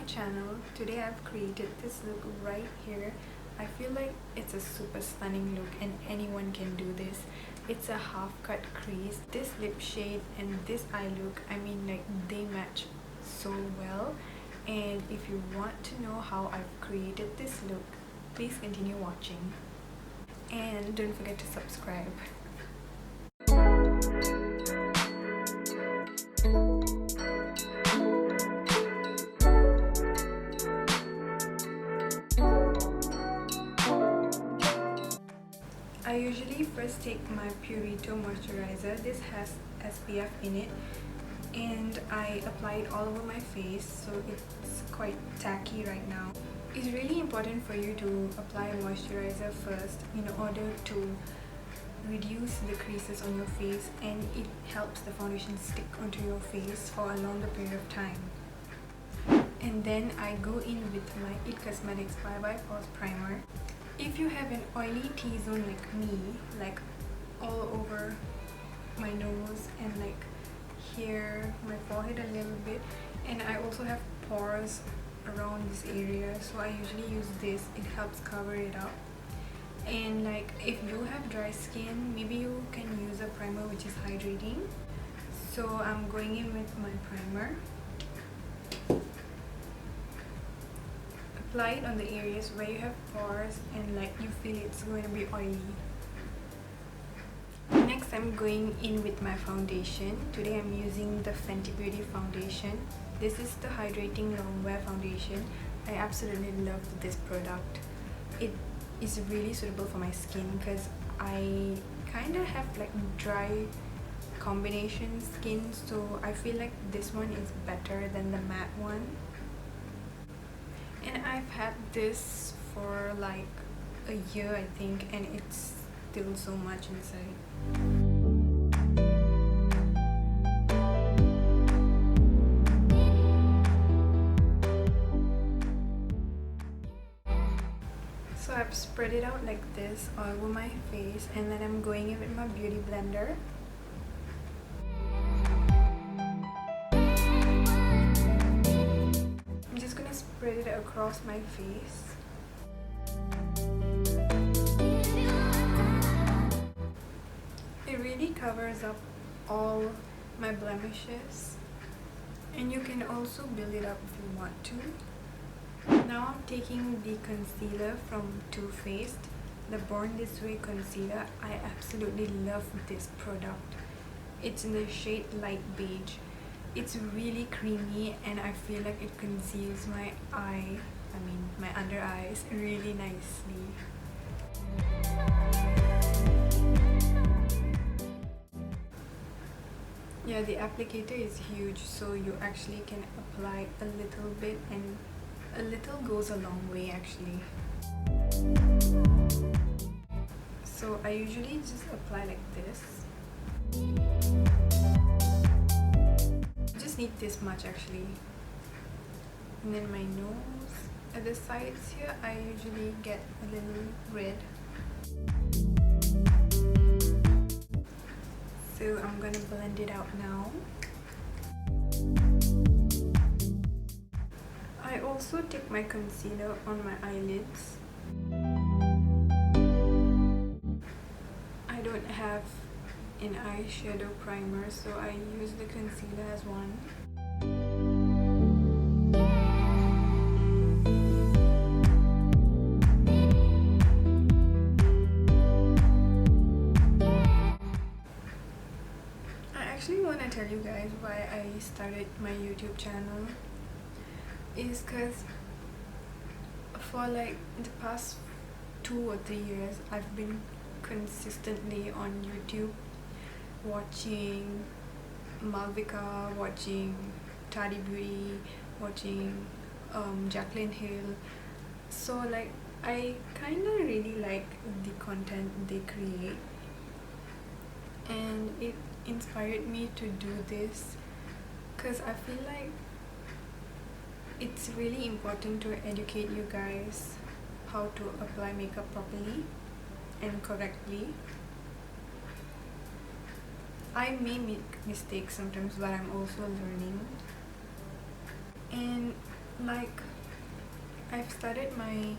my channel. Today I've created this look right here. I feel like it's a super stunning look and anyone can do this. It's a half cut crease. This lip shade and this eye look, I mean, like, they match so well. And if you want to know how I've created this look, please continue watching. And don't forget to subscribe. I usually first take my Purito moisturizer. This has SPF in it, and I apply it all over my face, so it's quite tacky right now. It's really important for you to apply moisturizer first in order to reduce the creases on your face, and it helps the foundation stick onto your face for a longer period of time. And then I go in with my It Cosmetics Byebye Pause Primer. If you have an oily T-zone like me, like all over my nose and like here, my forehead a little bit, and I also have pores around this area, so I usually use this. It helps cover it up. And like if you have dry skin, maybe you can use a primer which is hydrating. So I'm going in with my primer. Apply it on the areas where you have pores and like you feel it's going to be oily. Next, I'm going in with my foundation. Today I'm using the Fenty Beauty foundation. This is the Hydrating Longwear foundation. I absolutely love this product. It is really suitable for my skin because I kind of have like dry combination skin, so I feel like this one is better than the matte one. And I've had this for like a year, I think, and it's still so much inside. So I've spread it out like this all over my face, and then I'm going in with my beauty blender. Spread it across my face. It really covers up all my blemishes, and you can also build it up if you want to. Now I'm taking the concealer from Too Faced, the Born This Way concealer. I absolutely love this product. It's in the shade Light Beige. It's really creamy, and I feel like it conceals my my under eyes really nicely. Yeah, the applicator is huge, so you actually can apply a little bit, and a little goes a long way actually. So I usually just apply like this. Need this much actually. And then my nose, at the sides here, I usually get a little red. So I'm gonna blend it out now. I also take my concealer on my eyelids. I don't have an eyeshadow primer, so I use the concealer as one. I actually want to tell you guys why I started my YouTube channel is because for like the past 2 or 3 years I've been consistently on YouTube watching Malvika, watching Tadi Beauty, watching Jaclyn Hill. So like I kind of really like the content they create, and it inspired me to do this because I feel like it's really important to educate you guys how to apply makeup properly and correctly. I may make mistakes sometimes, but I'm also learning. And Like, I've started my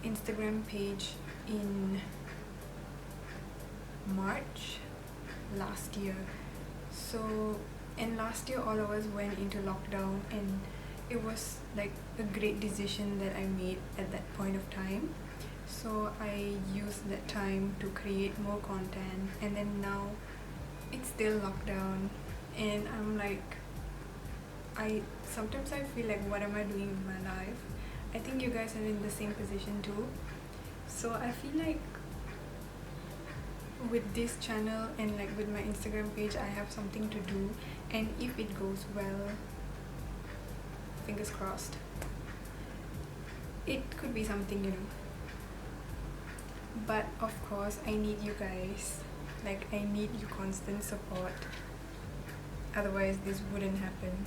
Instagram page in March last year. So, and last year all of us went into lockdown, and it was like a great decision that I made at that point of time. So I used that time to create more content, and then now it's still lockdown, and I'm like, sometimes I feel like, what am I doing with my life? I think you guys are in the same position too. So I feel like with this channel and like with my Instagram page, I have something to do, and if it goes well, fingers crossed, it could be something, you know. But of course I need you guys, like I need your constant support, otherwise this wouldn't happen.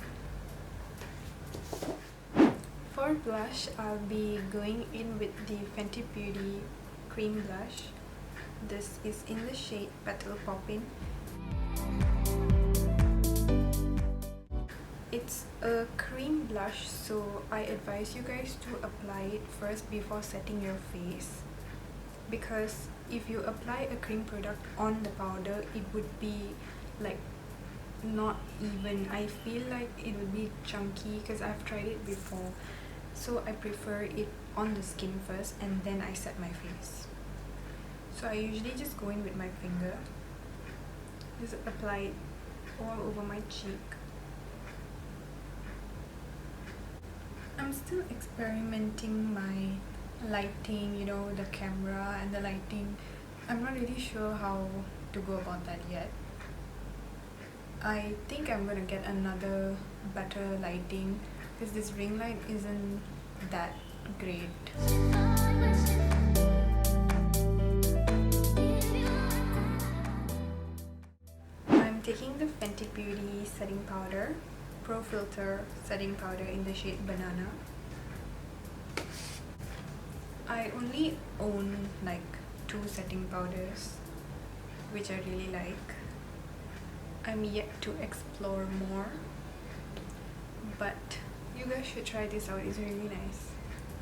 For blush, I'll be going in with the Fenty Beauty cream blush. This is in the shade Petal Poppin. It's a cream blush, so I advise you guys to apply it first before setting your face, because if you apply a cream product on the powder, it would be like not even. I feel like it would be chunky because I've tried it before. So I prefer it on the skin first and then I set my face. So I usually just go in with my finger, just apply it all over my cheek. I'm still experimenting my lighting, you know, the camera and the lighting. I'm not really sure how to go about that yet. I think I'm gonna get another better lighting because this ring light isn't that great. I'm taking the Fenty Beauty setting powder, Pro Filt'r setting powder in the shade Banana. I only own like 2 setting powders, which I really like. I'm yet to explore more, but you guys should try this out, it's really nice.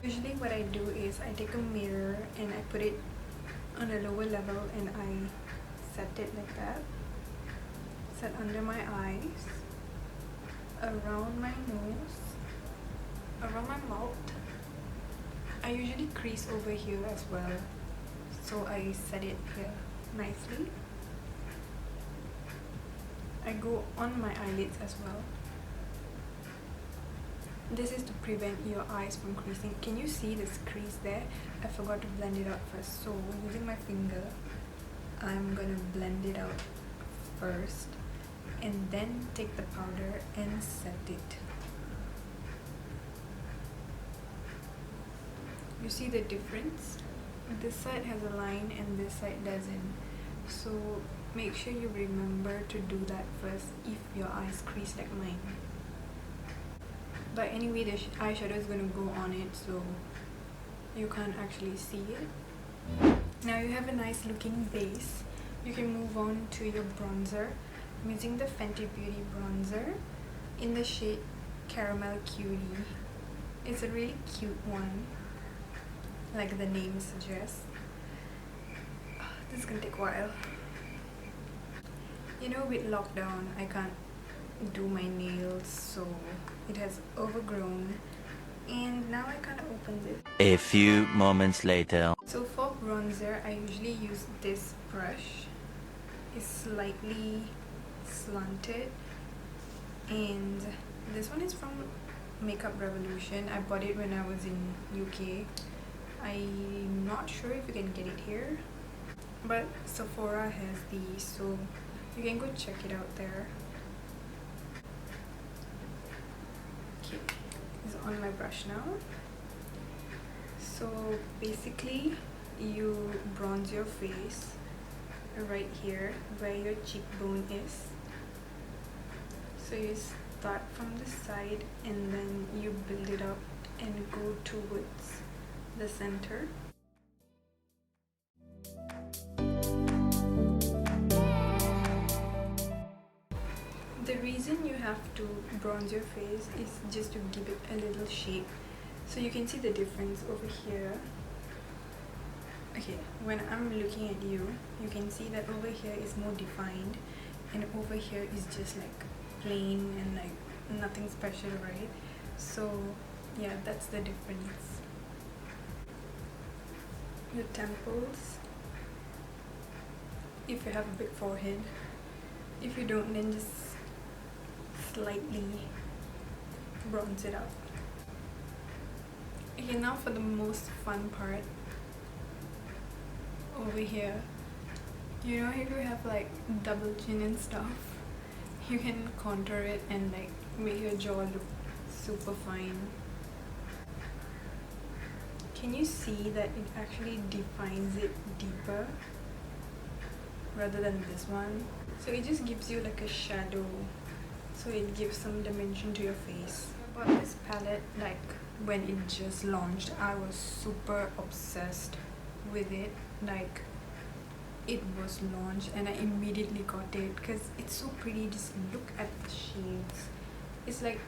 Usually what I do is I take a mirror and I put it on a lower level and I set it like that. Set under my eyes, around my nose, around my mouth. I usually crease over here as well, so I set it here nicely. I go on my eyelids as well. This is to prevent your eyes from creasing. Can you see this crease there? I forgot to blend it out first, so using my finger, I'm gonna blend it out first and then take the powder and set it. You see the difference? This side has a line and this side doesn't. So make sure you remember to do that first if your eyes crease like mine. But anyway, the eyeshadow is going to go on it, so you can't actually see it. Now you have a nice looking base. You can move on to your bronzer. I'm using the Fenty Beauty bronzer in the shade Caramel Cutie. It's a really cute one, like the name suggests. This is gonna take a while. You know, with lockdown, I can't do my nails, so it has overgrown, and now I can't open this. A few moments later. So for bronzer, I usually use this brush. It's slightly slanted, and this one is from Makeup Revolution. I bought it when I was in UK. I'm not sure if you can get it here, but Sephora has these, so you can go check it out there. Okay, it's on my brush now. So basically, you bronze your face right here where your cheekbone is. So you start from the side and then you build it up and go towards the center. The reason reason you have to bronze your face is just to give it a little shape. So you can see the difference over here. Okay, when I'm looking at you, you can see that over here is more defined and over here is just like plain and like nothing special, right? So yeah, that's the difference. Your temples, if you have a big forehead. If you don't, then just slightly bronze it up. Okay, now for the most fun part. Over here, you know, if you have like double chin and stuff, you can contour it and like make your jaw look super fine. Can you see that it actually defines it deeper rather than this one? So it just gives you like a shadow, so it gives some dimension to your face. About this palette, like when it just launched, I was super obsessed with it. Like it was launched and I immediately got it because it's so pretty. Just look at the shades. It's like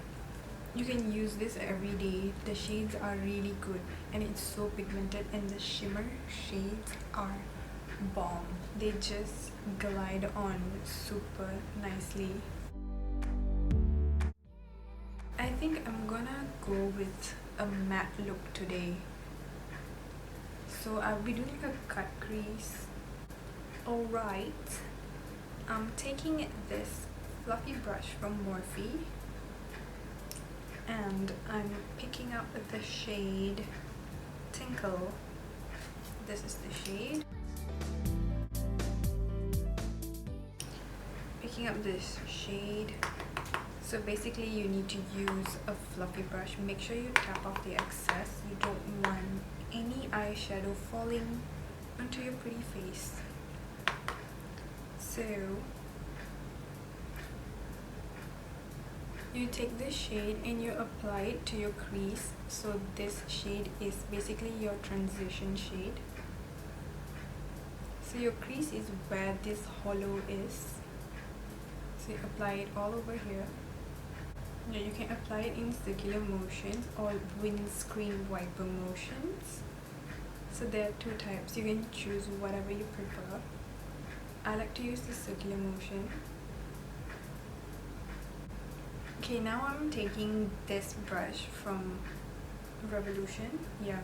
you can use this every day. The shades are really good and it's so pigmented, and the shimmer shades are bomb. They just glide on super nicely. I think I'm gonna go with a matte look today. So I'll be doing a cut crease. Alright, I'm taking this fluffy brush from Morphe and I'm picking up the shade Tinkle. This is the shade. Picking up this shade. So basically you need to use a fluffy brush. Make sure you tap off the excess. You don't want any eyeshadow falling onto your pretty face. So you take this shade and you apply it to your crease. So this shade is basically your transition shade. So your crease is where this hollow is. So you apply it all over here. Yeah, you can apply it in circular motions or windscreen wiper motions. So there are two types. You can choose whatever you prefer. I like to use the circular motion. Okay, now I'm taking this brush from Revolution. Yeah,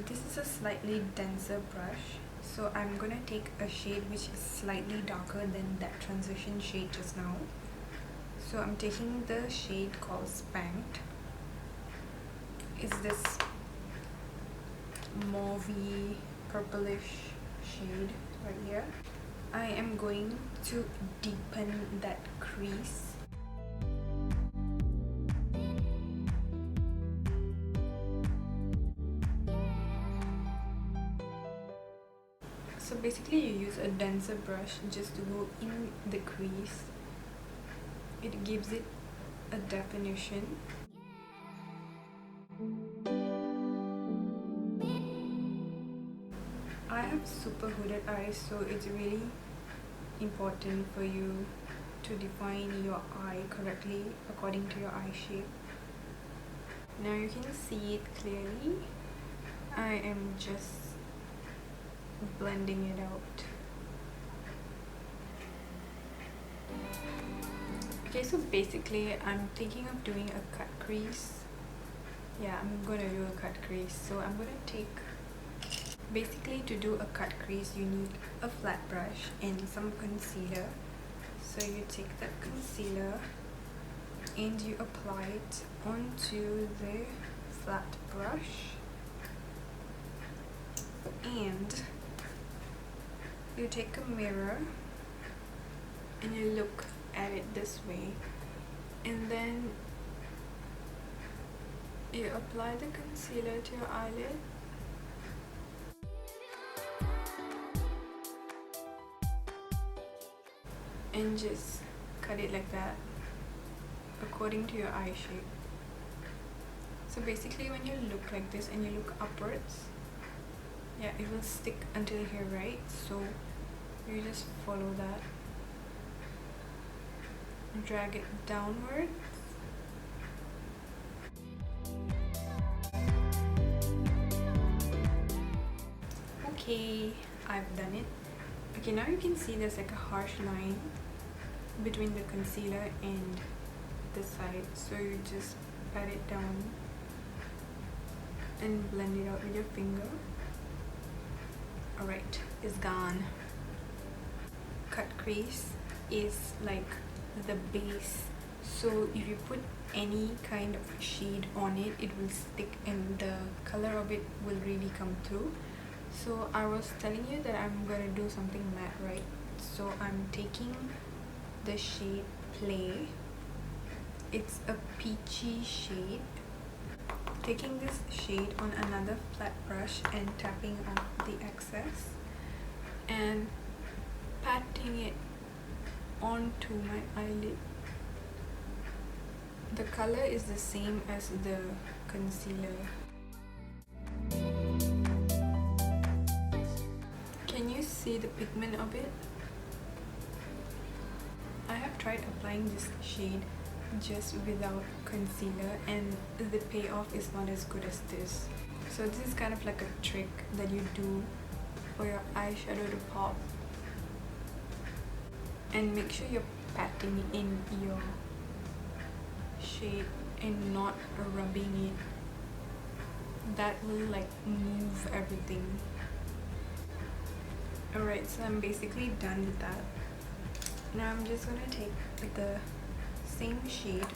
this is a slightly denser brush. So I'm gonna take a shade which is slightly darker than that transition shade just now. So I'm taking the shade called Spanked. It's this mauvey purplish shade right here. I am going to deepen that crease. So basically you use a denser brush just to go in the crease. It gives it a definition. I have super hooded eyes, so it's really important for you to define your eye correctly according to your eye shape. Now you can see it clearly. I am just blending it out. Okay, so basically I'm thinking of doing a cut crease. Yeah, I'm gonna do a cut crease. So I'm gonna take, basically to do a cut crease you need a flat brush and some concealer. So you take that concealer and you apply it onto the flat brush, and you take a mirror and you look at it this way, and then you apply the concealer to your eyelid. And just cut it like that according to your eye shape. So basically when you look like this and you look upwards, yeah, it will stick until here, right? So you just follow that drag it downwards. Okay, I've done it. Okay, now you can see there's like a harsh line between the concealer and the side, so you just pat it down and blend it out with your finger. Alright, it's gone. Cut crease is like the base, so if you put any kind of shade on it, it will stick and the color of it will really come through. So I was telling you that I'm gonna do something matte, right? So I'm taking the shade Play. It's a peachy shade. Taking this shade on another flat brush and tapping off the excess and patting it onto my eyelid. The color is the same as the concealer. Can you see the pigment of it? I have tried applying this shade just without concealer and the payoff is not as good as this. So this is kind of like a trick that you do for your eyeshadow to pop. And make sure you're patting in your shade and not rubbing it. That will like move everything. Alright, so I'm basically done with that. Now I'm just gonna take the same shade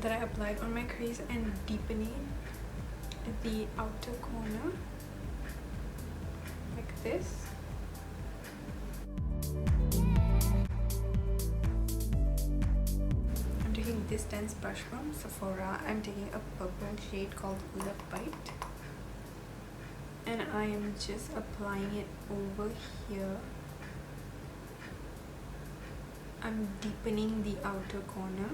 that I applied on my crease and deepening the outer corner like this. I'm taking this dense brush from Sephora. I'm taking a purple shade called Love Bite and I am just applying it over here. I'm deepening the outer corner.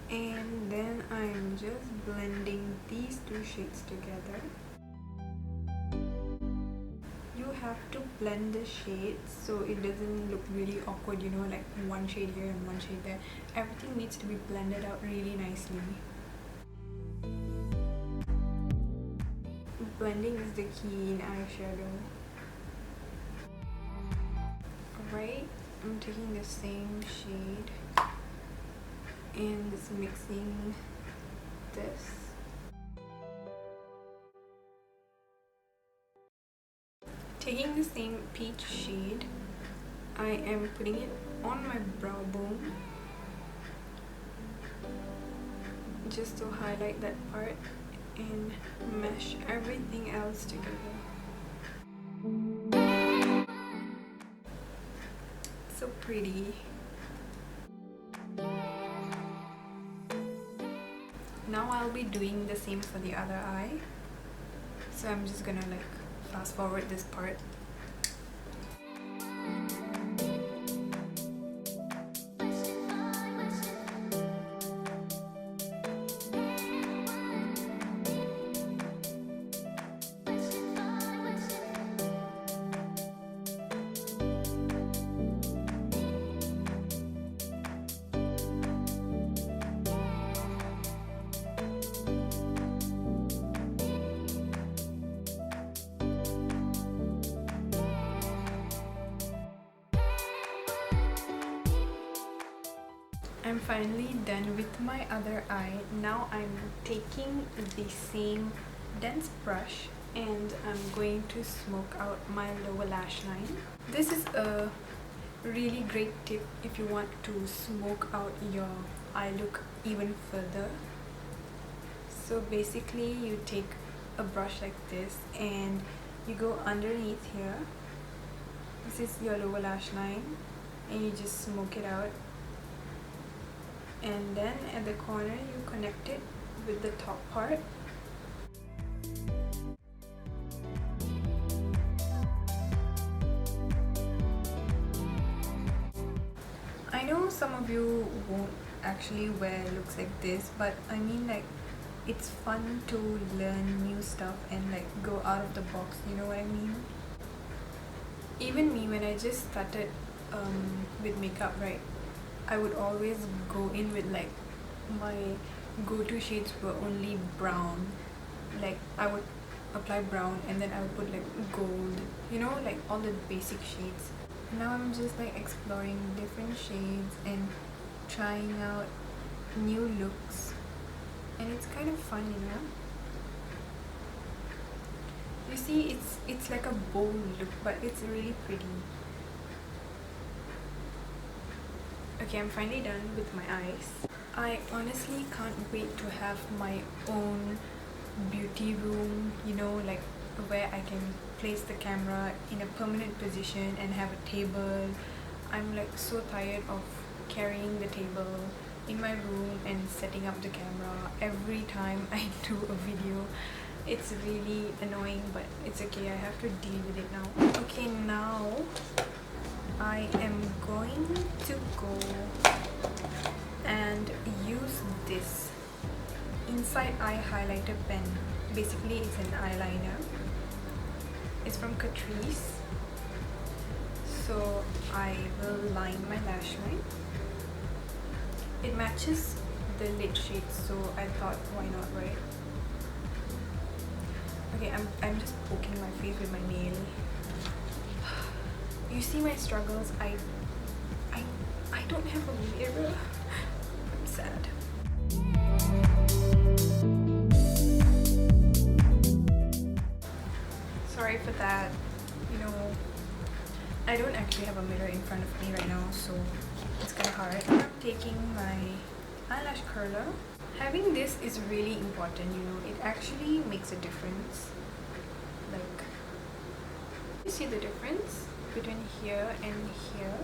And then I'm just blending these two shades together. You have to blend the shades so it doesn't look really awkward, you know, like one shade here and one shade there. Everything needs to be blended out really nicely. Blending is the key in eyeshadow. Alright, I'm taking the same shade and just mixing this. Taking the same peach shade, I am putting it on my brow bone just to highlight that part and mesh everything else together. So pretty. Now I'll be doing the same for the other eye. So I'm just gonna like fast forward this part. I'm finally done with my other eye. Now I'm taking the same dense brush and I'm going to smoke out my lower lash line. This is a really great tip if you want to smoke out your eye look even further. So basically you take a brush like this and you go underneath here. This is your lower lash line and you just smoke it out. And then at the corner you connect it with the top part. I know some of you won't actually wear looks like this, but I mean like it's fun to learn new stuff and like go out of the box, you know what I mean? Even me, when I just started with makeup, right, I would always go in with like my go-to shades were only brown. Like I would apply brown and then I would put like gold, you know, like all the basic shades. Now I'm just like exploring different shades and trying out new looks, and it's kind of fun, you know. You see, it's like a bold look, but it's really pretty. Okay, I'm finally done with my eyes. I honestly can't wait to have my own beauty room, you know, like where I can place the camera in a permanent position and have a table. I'm like so tired of carrying the table in my room and setting up the camera every time I do a video. It's really annoying, but it's okay, I have to deal with it now. Okay, now I am going to go and use this inside eye highlighter pen. Basically it's an eyeliner. It's from Catrice. So I will line my lash line. It matches the lid shade, so I thought why not, right? Okay, I'm just poking my face with my nail. You see my struggles. I don't have a mirror. I'm sad. Sorry for that. You know, I don't actually have a mirror in front of me right now, so it's kind of hard. I'm taking my eyelash curler. Having this is really important, you know. It actually makes a difference. Like, you see the difference between here and here?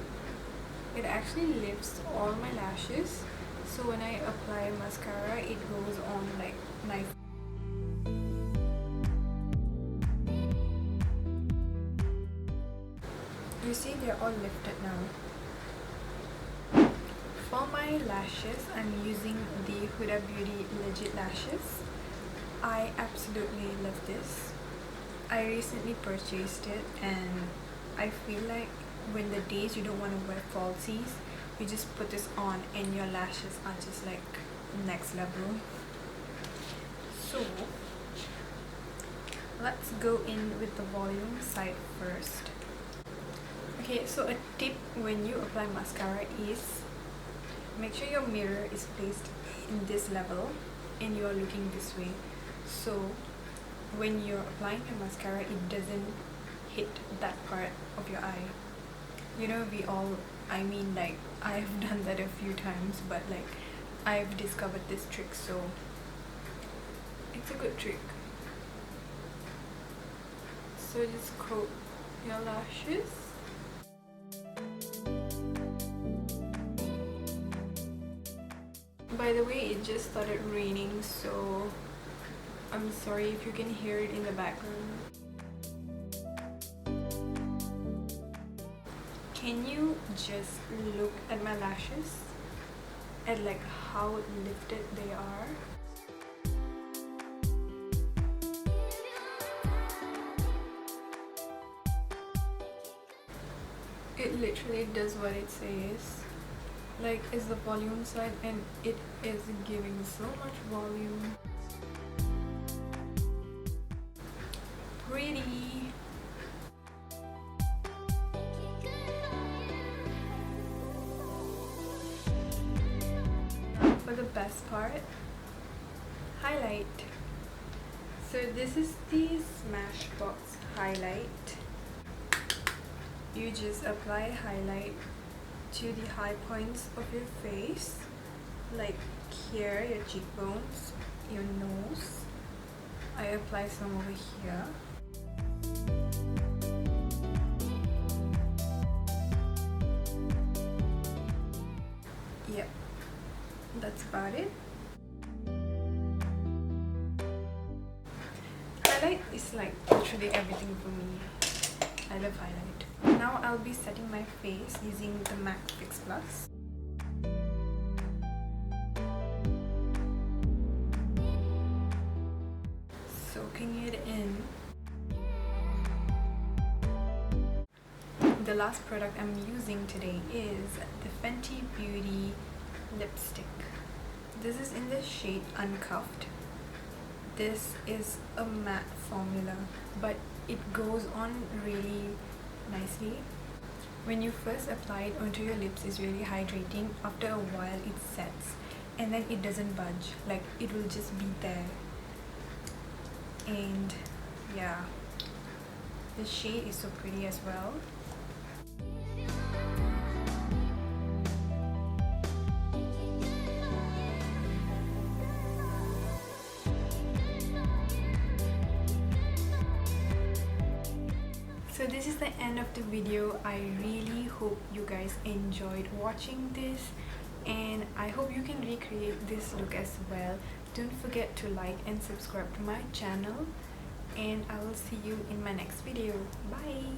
It actually lifts all my lashes, so when I apply mascara it goes on like knife. You see, they're all lifted now. For my lashes, I'm using the Huda Beauty Legit Lashes. I absolutely love this. I recently purchased it and I feel like when the days you don't want to wear falsies, you just put this on and your lashes are just like next level. So let's go in with the volume side first. Okay, so a tip when you apply mascara is make sure your mirror is placed in this level and you're looking this way. So when you're applying your mascara, it doesn't hit that part of your eye. You know, I mean, like, I've done that a few times, but like I've discovered this trick, so it's a good trick. So just coat your lashes. By the way, it just started raining, so I'm sorry if you can hear it in the background. Can you just look at my lashes? At like how lifted they are? It literally does what it says. Like, it's the volume side and it is giving so much volume. Pretty. For the best part, highlight. So this is the Smashbox highlight. You just apply highlight to the high points of your face, like here, your cheekbones, your nose. I apply some over here. Yep, that's about it. Highlight is like literally everything for me. I love highlight. Now I'll be setting my face using the MAC Fix Plus. Soaking it in. the last product I'm using today is the Fenty Beauty lipstick. This is in the shade Uncuffed. This is a matte formula, but it goes on really nicely. When you first apply it onto your lips, it's really hydrating. After a while it sets and then it doesn't budge, like it will just be there. And yeah, the shade is so pretty as well. So this is the end of the video. I really hope you guys enjoyed watching this, and I hope you can recreate this look as well. Don't forget to like and subscribe to my channel, and I will see you in my next video. Bye.